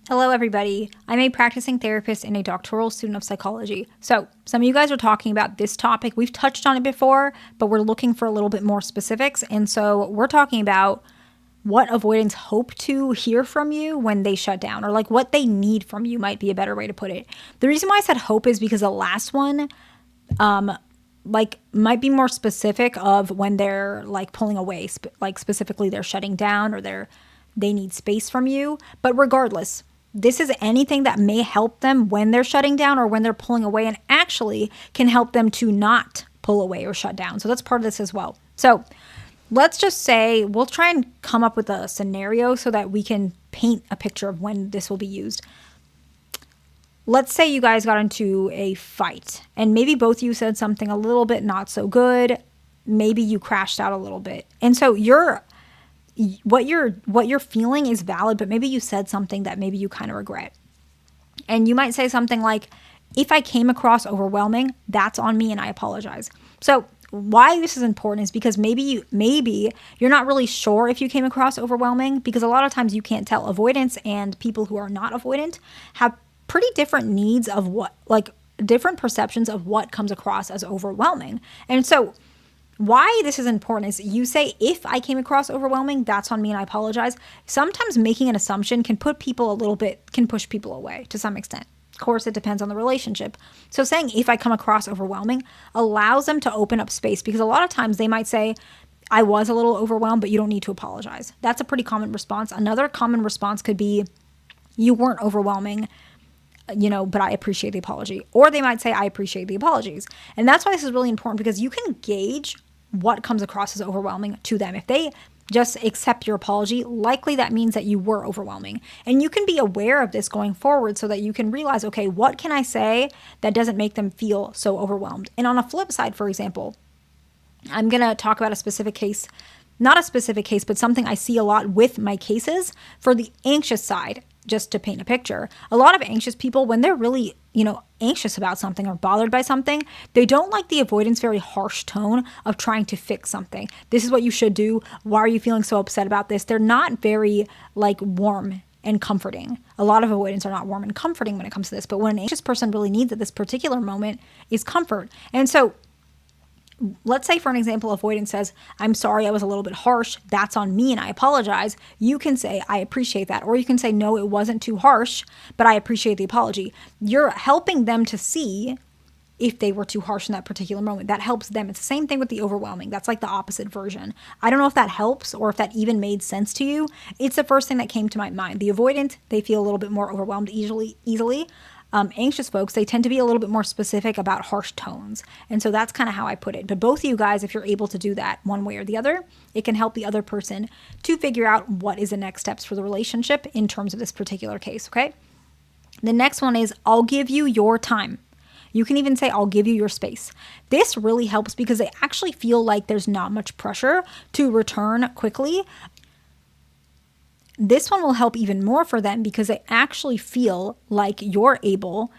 Hello, everybody. I'm a practicing therapist and a doctoral student of psychology. So, some of you guys are talking about this topic. We've touched on it before, but we're looking for a little bit more specifics. And so, we're talking about what avoidants hope to hear from you when they shut down, or like what they need from you might be a better way to put it. The reason why I said hope is because the last one, might be more specific of when they're like pulling away, like specifically they're shutting down or they need space from you. But regardless, this is anything that may help them when they're shutting down or when they're pulling away, and actually can help them to not pull away or shut down. So that's part of this as well. So let's just say we'll try and come up with a scenario so that we can paint a picture of when this will be used. Let's say you guys got into a fight and maybe both of you said something a little bit not so good. Maybe you crashed out a little bit. And so what you're feeling is valid, but maybe you said something that maybe you kind of regret. And you might say something like, if I came across overwhelming, that's on me and I apologize. So why this is important is because maybe you're not really sure if you came across overwhelming, because a lot of times you can't tell. Avoidants and people who are not avoidant have pretty different needs of different perceptions of what comes across as overwhelming. And so why this is important is you say, if I came across overwhelming, that's on me and I apologize. Sometimes making an assumption can push people away to some extent. Of course, it depends on the relationship. So saying, if I come across overwhelming, allows them to open up space, because a lot of times they might say, I was a little overwhelmed, but you don't need to apologize. That's a pretty common response. Another common response could be, you weren't overwhelming, but I appreciate the apology. Or they might say, I appreciate the apologies. And that's why this is really important, because you can gauge what comes across as overwhelming to them. If they just accept your apology, likely that means that you were overwhelming. And you can be aware of this going forward so that you can realize, okay, what can I say that doesn't make them feel so overwhelmed? And on a flip side, for example, I'm going to talk about a specific case, not a specific case, but something I see a lot with my cases for the anxious side. Just to paint a picture, a lot of anxious people, when they're really, anxious about something or bothered by something, they don't like the avoidance very harsh tone of trying to fix something. This is what you should do. Why are you feeling so upset about this? They're not very warm and comforting. A lot of avoidants are not warm and comforting when it comes to this, but what an anxious person really needs at this particular moment is comfort. And so let's say, for an example, avoidance says, I'm sorry, I was a little bit harsh. That's on me and I apologize. You can say, I appreciate that. Or you can say, no, it wasn't too harsh, but I appreciate the apology. You're helping them to see if they were too harsh in that particular moment. That helps them. It's the same thing with the overwhelming. That's like the opposite version. I don't know if that helps or if that even made sense to you. It's the first thing that came to my mind. The avoidant, they feel a little bit more overwhelmed easily. Anxious folks, they tend to be a little bit more specific about harsh tones. And so that's kind of how I put it. But both of you guys, if you're able to do that one way or the other, it can help the other person to figure out what is the next steps for the relationship in terms of this particular case, okay? The next one is, I'll give you your time. You can even say, I'll give you your space. This really helps because they actually feel like there's not much pressure to return quickly. This one will help even more for them because they actually feel like you're able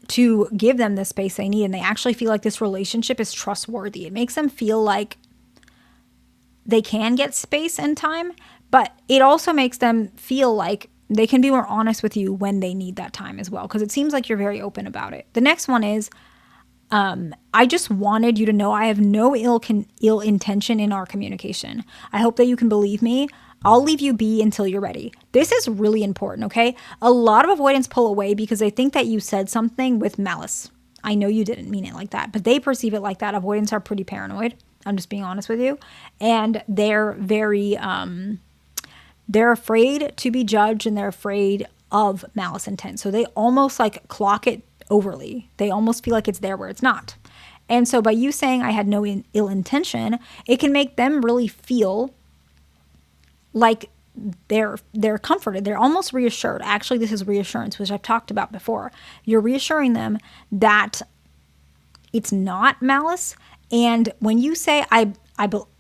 to give them the space they need, and they actually feel like this relationship is trustworthy. It makes them feel like they can get space and time, but it also makes them feel like they can be more honest with you when they need that time as well, because it seems like you're very open about it. The next one is, I just wanted you to know I have no ill intention in our communication. I hope that you can believe me. I'll leave you be until you're ready. This is really important, okay? A lot of avoidants pull away because they think that you said something with malice. I know you didn't mean it like that, but they perceive it like that. Avoidants are pretty paranoid. I'm just being honest with you. And they're very, they're afraid to be judged, and they're afraid of malice intent. So they almost clock it overly. They almost feel like it's there where it's not. And so by you saying I had no ill intention, it can make them really feel like they're comforted. They're almost reassured. Actually, this is reassurance, which I've talked about before. You're reassuring them that it's not malice. And when you say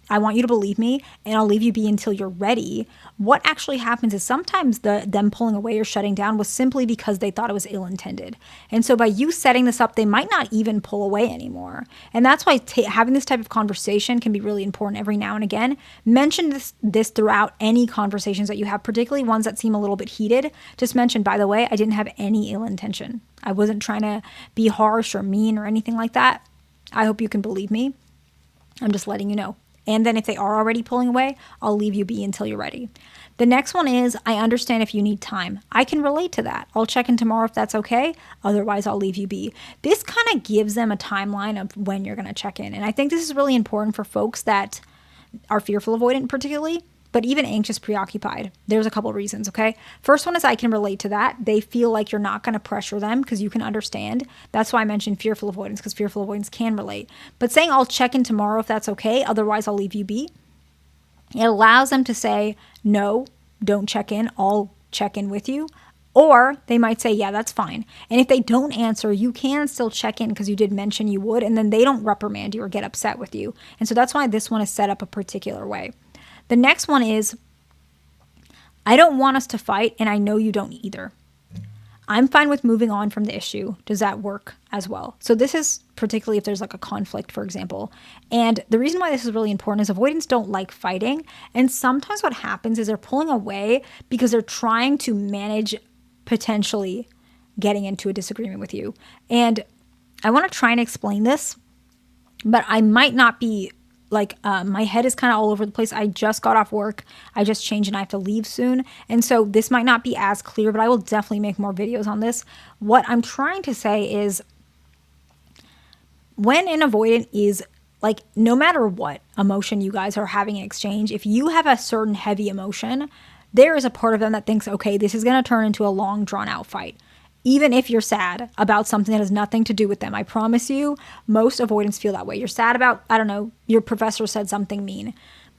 I want you to believe me, and I'll leave you be until you're ready. What actually happens is sometimes them pulling away or shutting down was simply because they thought it was ill-intended. And so by you setting this up, they might not even pull away anymore. And that's why having this type of conversation can be really important every now and again. Mention this throughout any conversations that you have, particularly ones that seem a little bit heated. Just mention, by the way, I didn't have any ill intention. I wasn't trying to be harsh or mean or anything like that. I hope you can believe me. I'm just letting you know. And then if they are already pulling away, I'll leave you be until you're ready. The next one is, I understand if you need time. I can relate to that. I'll check in tomorrow if that's okay. Otherwise, I'll leave you be. This kind of gives them a timeline of when you're going to check in. And I think this is really important for folks that are fearful avoidant particularly, but even anxious preoccupied. There's a couple reasons, okay? First one is I can relate to that. They feel like you're not going to pressure them because you can understand. That's why I mentioned fearful avoidance, because fearful avoidance can relate. But saying I'll check in tomorrow if that's okay, otherwise I'll leave you be, it allows them to say, no, don't check in, I'll check in with you. Or they might say, yeah, that's fine. And if they don't answer, you can still check in because you did mention you would, and then they don't reprimand you or get upset with you. And so that's why this one is set up a particular way. The next one is, I don't want us to fight, and I know you don't either. I'm fine with moving on from the issue. Does that work as well? So this is particularly if there's like a conflict, for example. And the reason why this is really important is avoidants don't like fighting. And sometimes what happens is they're pulling away because they're trying to manage potentially getting into a disagreement with you. And I want to try and explain this, but I might not be my head is kind of all over the place. I just got off work. I just changed and I have to leave soon. And so this might not be as clear, but I will definitely make more videos on this. What I'm trying to say is when an avoidant is like, no matter what emotion you guys are having an exchange, if you have a certain heavy emotion, there is a part of them that thinks, okay, this is going to turn into a long drawn out fight. Even if you're sad about something that has nothing to do with them, I promise you, most avoidants feel that way. You're sad about, I don't know, your professor said something mean.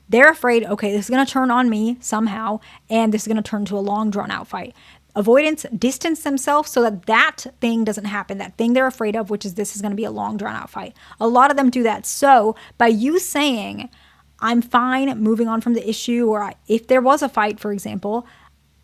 They're afraid, okay, this is going to turn on me somehow, and this is going to turn into a long, drawn-out fight. Avoidants distance themselves so that that thing doesn't happen, that thing they're afraid of, which is this is going to be a long, drawn-out fight. A lot of them do that. So by you saying, I'm fine moving on from the issue, or if there was a fight, for example,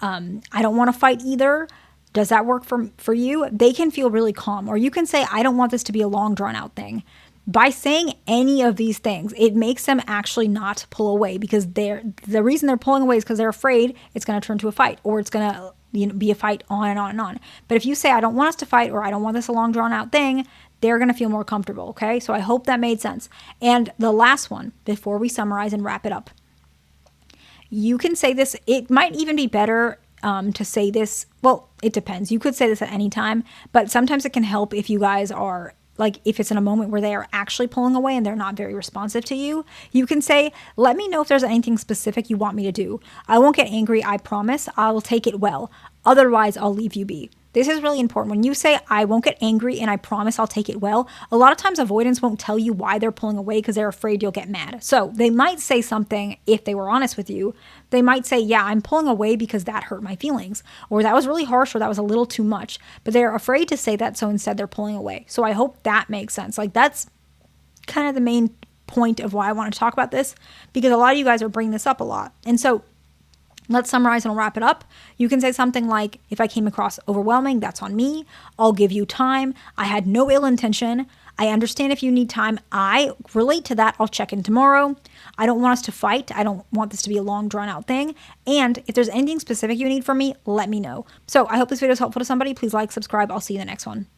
I don't want to fight either. Does that work for you? They can feel really calm. Or you can say, I don't want this to be a long drawn out thing. By saying any of these things, it makes them actually not pull away, because the reason they're pulling away is because they're afraid it's going to turn to a fight, or it's going to be a fight on and on and on. But if you say, I don't want us to fight, or I don't want this a long drawn out thing, they're going to feel more comfortable. Okay. So I hope that made sense. And the last one, before we summarize and wrap it up, you can say this. It might even be better to say this. Well, it depends. You could say this at any time, but sometimes it can help if you guys are like, if it's in a moment where they are actually pulling away and they're not very responsive to you, you can say, let me know if there's anything specific you want me to do. I won't get angry. I promise. I will take it well. Otherwise, I'll leave you be. This is really important. When you say, I won't get angry and I promise I'll take it well, a lot of times avoidants won't tell you why they're pulling away because they're afraid you'll get mad. So they might say something, if they were honest with you, they might say, yeah, I'm pulling away because that hurt my feelings, or that was really harsh, or that was a little too much. But they're afraid to say that, so instead they're pulling away. So I hope that makes sense. Like, that's kind of the main point of why I want to talk about this, because a lot of you guys are bringing this up a lot. And so let's summarize and I'll wrap it up. You can say something like, if I came across overwhelming, that's on me. I'll give you time. I had no ill intention. I understand if you need time. I relate to that. I'll check in tomorrow. I don't want us to fight. I don't want this to be a long drawn out thing. And if there's anything specific you need from me, let me know. So I hope this video is helpful to somebody. Please like, subscribe. I'll see you in the next one.